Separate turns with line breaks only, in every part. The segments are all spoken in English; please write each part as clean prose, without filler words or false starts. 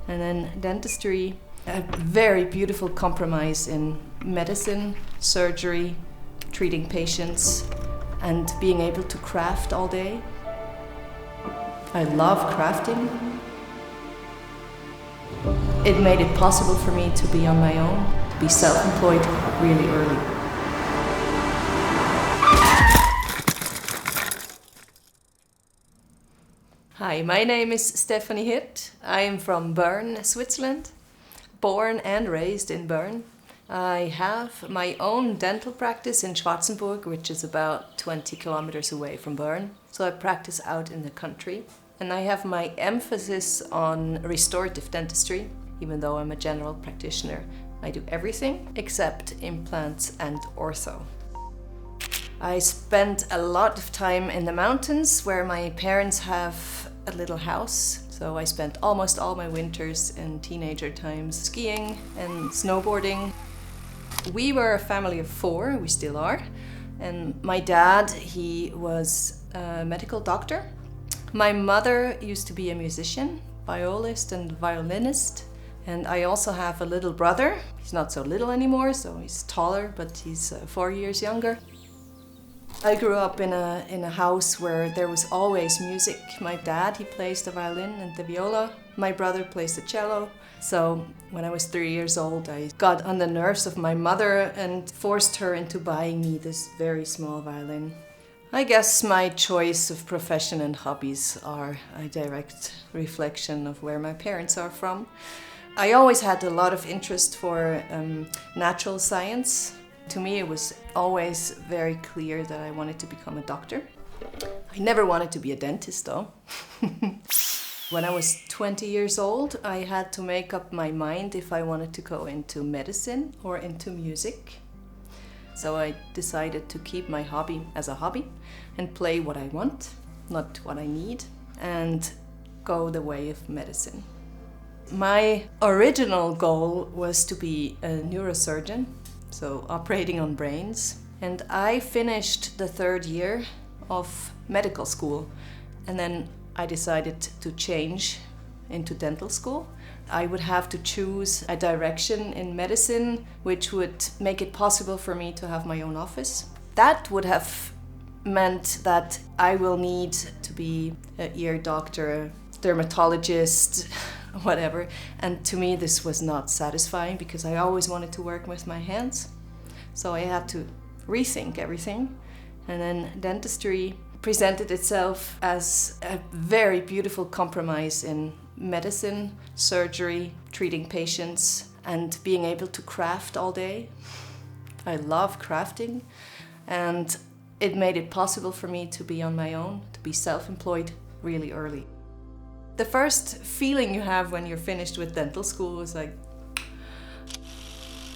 And then dentistry, a very beautiful compromise in medicine, surgery, treating patients, and being able to craft all day. I love crafting. It made it possible for me to be on my own, to be self-employed really early. Hi, my name is Stefanie Hirt. I am from Bern, Switzerland, born and raised in Bern. I have my own dental practice in Schwarzenburg, which is about 20 kilometers away from Bern. So I practice out in the country. And I have my emphasis on restorative dentistry. Even though I'm a general practitioner, I do everything except implants and ortho. I spent a lot of time in the mountains where my parents have a little house. So I spent almost all my winters and teenager times skiing and snowboarding. We were a family of 4, we still are. And my dad, he was a medical doctor. My mother used to be a musician, violist and violinist. And I also have a little brother. He's not so little anymore, so he's taller, but he's 4 years younger. I grew up in a house where there was always music. My dad, he plays the violin and the viola. My brother plays the cello. So when I was 3 years old, I got on the nerves of my mother and forced her into buying me this very small violin. I guess my choice of profession and hobbies are a direct reflection of where my parents are from. I always had a lot of interest for natural science. To me, it was always very clear that I wanted to become a doctor. I never wanted to be a dentist, though. When I was 20 years old, I had to make up my mind if I wanted to go into medicine or into music. So I decided to keep my hobby as a hobby and play what I want, not what I need, and go the way of medicine. My original goal was to be a neurosurgeon, so operating on brains. And I finished the 3rd year of medical school, and then I decided to change into dental school. I would have to choose a direction in medicine which would make it possible for me to have my own office. That would have meant that I will need to be an ear doctor, dermatologist, whatever. And to me this was not satisfying because I always wanted to work with my hands. So I had to rethink everything. And then dentistry presented itself as a very beautiful compromise in medicine, surgery, treating patients, and being able to craft all day. I love crafting, and it made it possible for me to be on my own, to be self-employed really early. The first feeling you have when you're finished with dental school is like,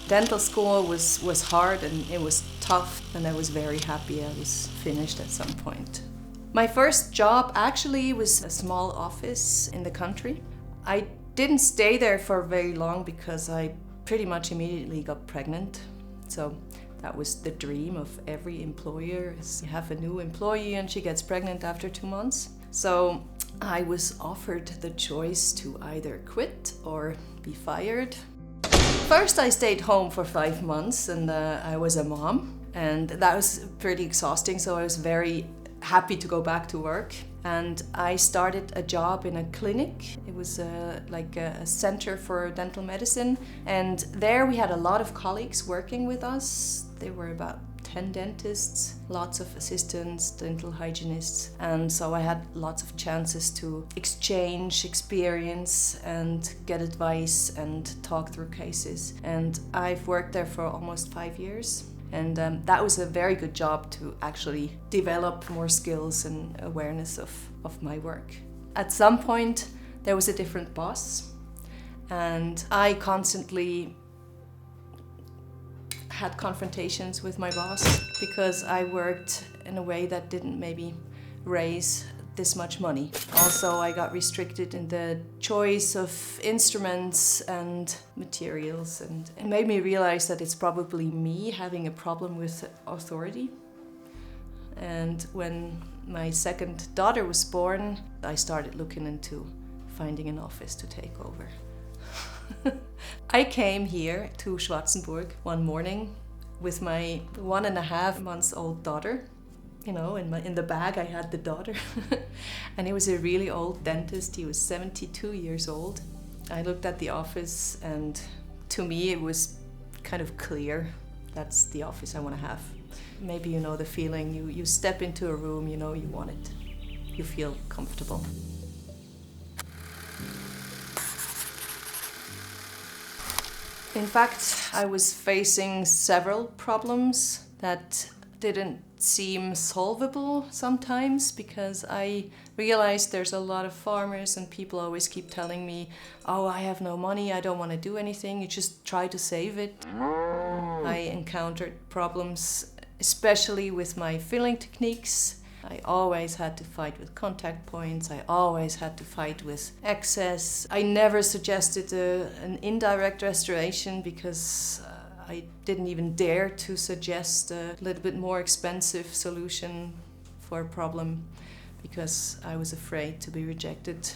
dental school was hard and it was tough, and I was very happy I was finished at some point. My first job actually was a small office in the country. I didn't stay there for very long because I pretty much immediately got pregnant. So that was the dream of every employer, is you have a new employee and she gets pregnant after 2 months. So I was offered the choice to either quit or be fired. First I stayed home for 5 months and I was a mom, and that was pretty exhausting, so I was very happy to go back to work. And I started a job in a clinic. It was like a center for dental medicine, and there we had a lot of colleagues working with us. There were about 10 dentists, lots of assistants, dental hygienists, and so I had lots of chances to exchange experience and get advice and talk through cases. And I've worked there for almost 5 years. And that was a very good job to actually develop more skills and awareness of my work. At some point, there was a different boss, and I constantly had confrontations with my boss because I worked in a way that didn't maybe raise this much money. Also, I got restricted in the choice of instruments and materials, and it made me realize that it's probably me having a problem with authority. And when my second daughter was born, I started looking into finding an office to take over. I came here to Schwarzenburg one morning with my 1.5 months old daughter. You know, in the bag I had the daughter. And he was a really old dentist. He was 72 years old. I looked at the office, and to me it was kind of clear that's the office I want to have. Maybe you know the feeling, you step into a room, you know you want it. You feel comfortable. In fact, I was facing several problems that didn't seem solvable sometimes, because I realized there's a lot of farmers and people always keep telling me, oh, I have no money, I don't want to do anything, you just try to save it. I encountered problems, especially with my filling techniques. I always had to fight with contact points, I always had to fight with excess. I never suggested an indirect restoration because I didn't even dare to suggest a little bit more expensive solution for a problem because I was afraid to be rejected.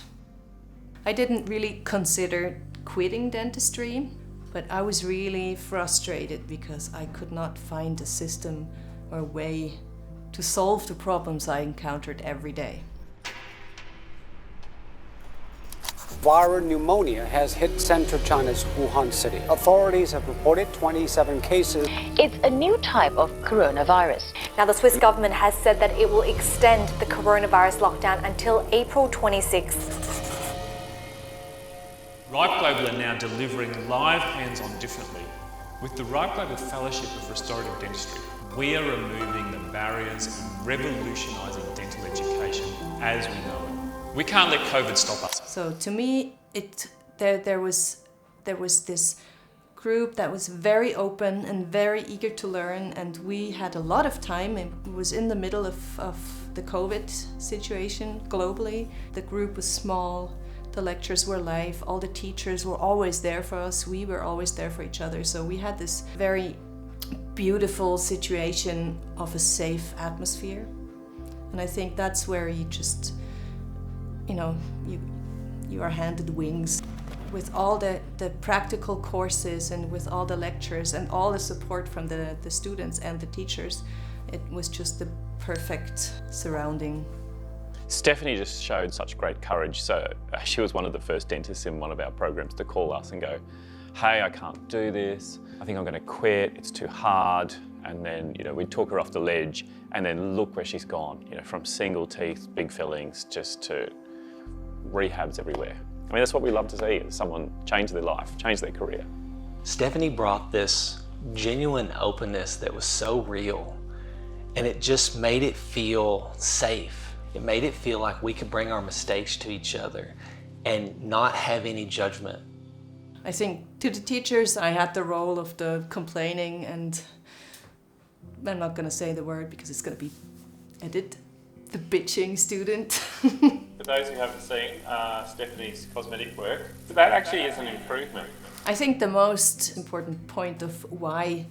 I didn't really consider quitting dentistry, but I was really frustrated because I could not find a system or a way to solve the problems I encountered every day.
Viral pneumonia has hit central China's Wuhan city. Authorities have reported 27 cases.
It's a new type of coronavirus.
Now, the Swiss government has said that it will extend the coronavirus lockdown until April 26th.
Ripeglobal are now delivering live hands-on differently. With the Ripeglobal Fellowship of Restorative Dentistry, we are removing the barriers and revolutionising dental education as we know it. We can't let COVID stop us.
So to me, there was this group that was very open and very eager to learn, and we had a lot of time. It was in the middle of the COVID situation globally. The group was small, the lectures were live, all the teachers were always there for us, we were always there for each other. So we had this very beautiful situation of a safe atmosphere. And I think that's where you just, you know, you are handed wings. With all the practical courses and with all the lectures and all the support from the students and the teachers, it was just the perfect surrounding.
Stefanie just showed such great courage. So she was one of the first dentists in one of our programs to call us and go, hey, I can't do this. I think I'm going to quit. It's too hard. And then, you know, we'd talk her off the ledge, and then look where she's gone. You know, from single teeth, big fillings, just to rehabs everywhere. I mean, that's what we love to see, is someone change their life, change their career.
Stefanie brought this genuine openness that was so real, and it just made it feel safe. It made it feel like we could bring our mistakes to each other and not have any judgment.
I think to the teachers, I had the role of the complaining, and I'm not going to say the word because it's going to be edited, the bitching student.
For those who haven't seen Stefanie's cosmetic work, that actually is an improvement.
I think the most important point of why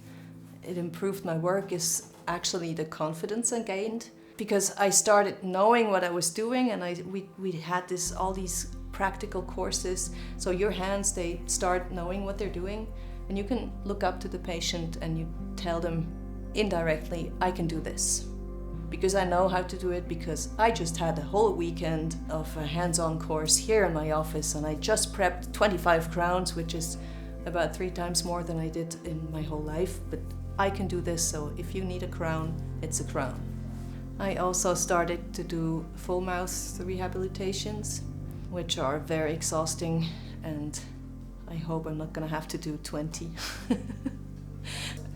it improved my work is actually the confidence I gained, because I started knowing what I was doing, and we had all these practical courses. So your hands, they start knowing what they're doing, and you can look up to the patient and you tell them indirectly, I can do this. Because I know how to do it, because I just had a whole weekend of a hands-on course here in my office, and I just prepped 25 crowns, which is about 3 times more than I did in my whole life. But I can do this, so if you need a crown, it's a crown. I also started to do full mouth rehabilitations, which are very exhausting, and I hope I'm not gonna have to do 20.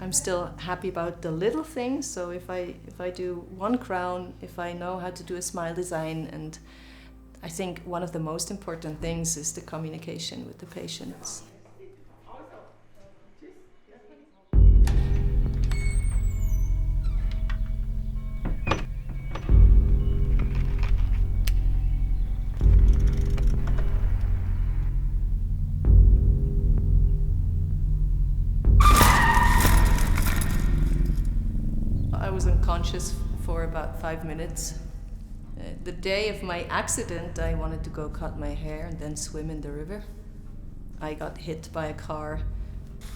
I'm still happy about the little things, so if I do 1 crown, if I know how to do a smile design, and I think one of the most important things is the communication with the patients. I was unconscious for about 5 minutes. The day of my accident, I wanted to go cut my hair and then swim in the river. I got hit by a car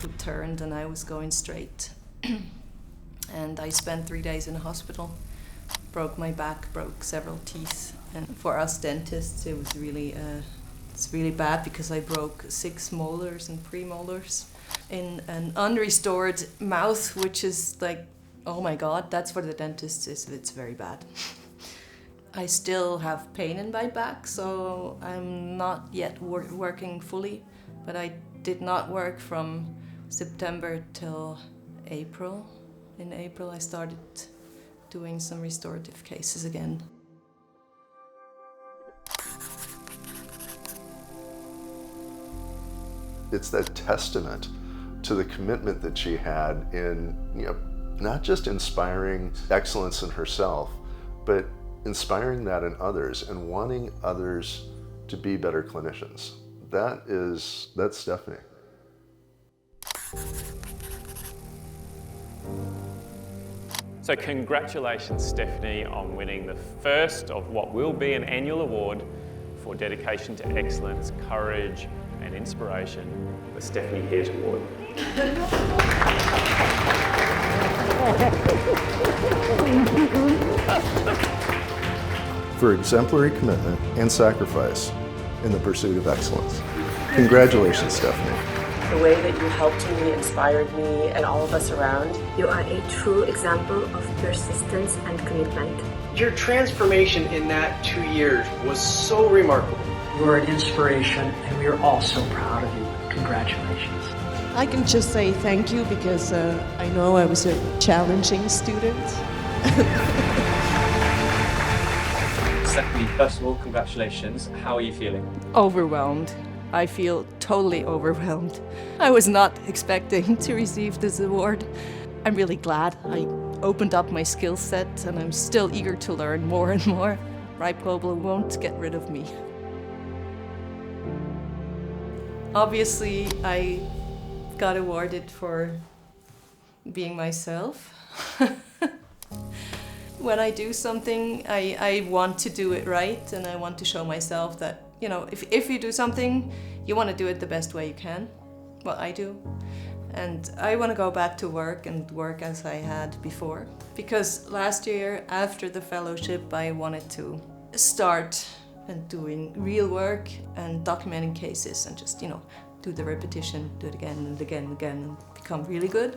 who turned and I was going straight. And I spent 3 days in a hospital. Broke my back, broke several teeth. And for us dentists, it was really, it's really bad because I broke 6 molars and premolars in an unrestored mouth, which is like, oh my God, that's for the dentists, it's very bad. I still have pain in my back, so I'm not yet working fully, but I did not work from September till April. In April, I started doing some restorative cases again.
It's that testament to the commitment that she had in, not just inspiring excellence in herself, but inspiring that in others and wanting others to be better clinicians. That's Stefanie.
So congratulations, Stefanie, on winning the first of what will be an annual award for dedication to excellence, courage, and inspiration, the Stefanie Hirt Award.
For exemplary commitment and sacrifice in the pursuit of excellence. Congratulations, Stefanie.
The way that you helped me inspired me and all of us around.
You are a true example of persistence and commitment.
Your transformation in that 2 years was so remarkable.
You are an inspiration, and we are all so proud of you. Congratulations.
I can just say thank you because I know I was a challenging student.
Stefanie, first of all, congratulations. How are you feeling?
Overwhelmed. I feel totally overwhelmed. I was not expecting to receive this award. I'm really glad I opened up my skill set and I'm still eager to learn more and more. Ripeglobal won't get rid of me. Obviously, I got awarded for being myself. When I do something, I want to do it right, and I want to show myself that, if you do something, you want to do it the best way you can. Well, I do. And I want to go back to work and work as I had before. Because last year, after the fellowship, I wanted to start and doing real work and documenting cases and just, do the repetition, do it again and again and again and become really good.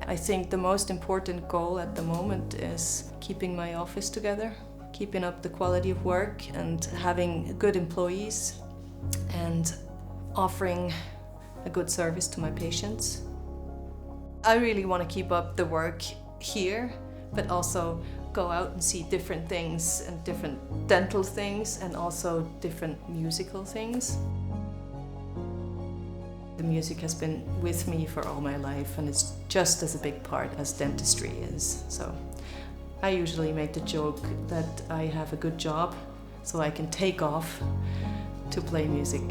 I think the most important goal at the moment is keeping my office together, keeping up the quality of work and having good employees and offering a good service to my patients. I really want to keep up the work here, but also go out and see different things and different dental things and also different musical things. The music has been with me for all my life and it's just as a big part as dentistry is. So I usually make the joke that I have a good job so I can take off to play music.